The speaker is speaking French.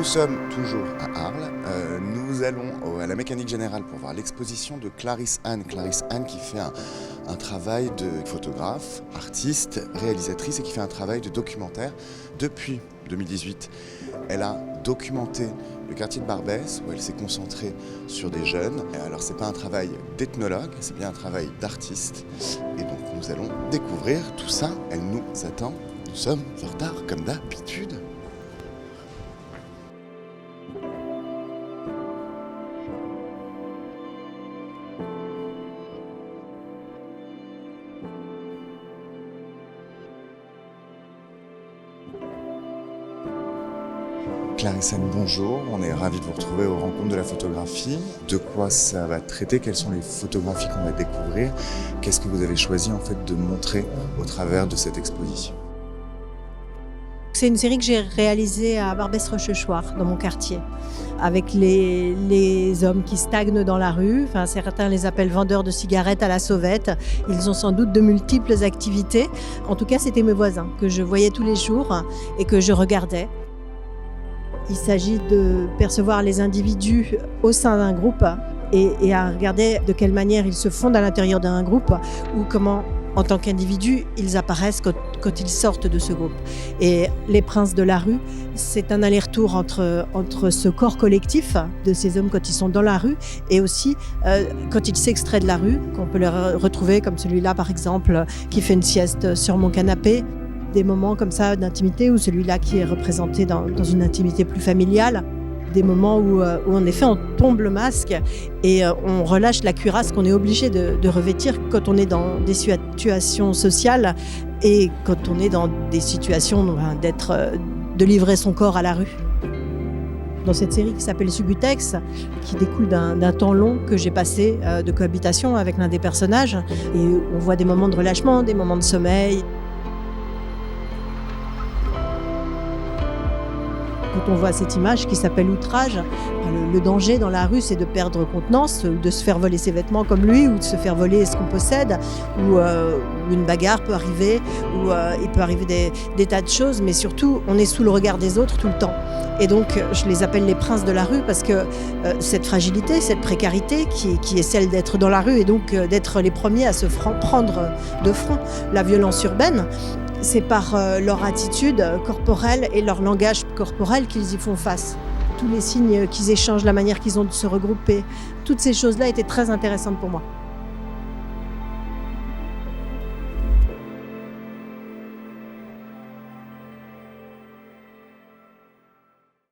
sommes toujours à Arles. Nous allons à la Mécanique Générale pour voir l'exposition de Clarisse Anne. Clarisse Anne qui fait un travail de photographe, artiste, réalisatrice et qui fait un travail de documentaire depuis 2018. Elle a documenté le quartier de Barbès où elle s'est concentrée sur des jeunes. Alors c'est pas un travail d'ethnologue, c'est bien un travail d'artiste. Et donc nous allons découvrir tout ça. Elle nous attend. Nous sommes en retard comme d'habitude. Clarisse Anne, bonjour, on est ravis de vous retrouver aux Rencontres de la photographie. De quoi ça va traiter? Quelles sont les photographies qu'on va découvrir? Qu'est-ce que vous avez choisi en fait de montrer au travers de cette exposition? C'est une série que j'ai réalisée à Barbès-Rochechouart, dans mon quartier, avec les hommes qui stagnent dans la rue. Enfin, certains les appellent vendeurs de cigarettes à la sauvette. Ils ont sans doute de multiples activités. En tout cas, c'était mes voisins que je voyais tous les jours et que je regardais. Il s'agit de percevoir les individus au sein d'un groupe et à regarder de quelle manière ils se fondent à l'intérieur d'un groupe ou comment, en tant qu'individus, ils apparaissent quand ils sortent de ce groupe. Et Les Princes de la rue, c'est un aller-retour entre ce corps collectif de ces hommes quand ils sont dans la rue et aussi quand ils s'extraient de la rue, qu'on peut les retrouver comme celui-là par exemple, qui fait une sieste sur mon canapé. Des moments comme ça d'intimité ou celui-là qui est représenté dans une intimité plus familiale. Des moments où en effet on tombe le masque et on relâche la cuirasse qu'on est obligé de revêtir quand on est dans des situations sociales et quand on est dans des situations de livrer son corps à la rue. Dans cette série qui s'appelle Subutex, qui découle d'un temps long que j'ai passé de cohabitation avec l'un des personnages, et on voit des moments de relâchement, des moments de sommeil. Quand on voit cette image qui s'appelle Outrage, le danger dans la rue, c'est de perdre contenance, de se faire voler ses vêtements comme lui, ou de se faire voler ce qu'on possède, ou une bagarre peut arriver, ou il peut arriver des tas de choses, mais surtout, on est sous le regard des autres tout le temps. Et donc, je les appelle les princes de la rue parce que cette fragilité, cette précarité qui est celle d'être dans la rue et donc d'être les premiers à se prendre de front la violence urbaine, c'est par leur attitude corporelle et leur langage corporel qu'ils y font face. Tous les signes qu'ils échangent, la manière qu'ils ont de se regrouper, toutes ces choses-là étaient très intéressantes pour moi.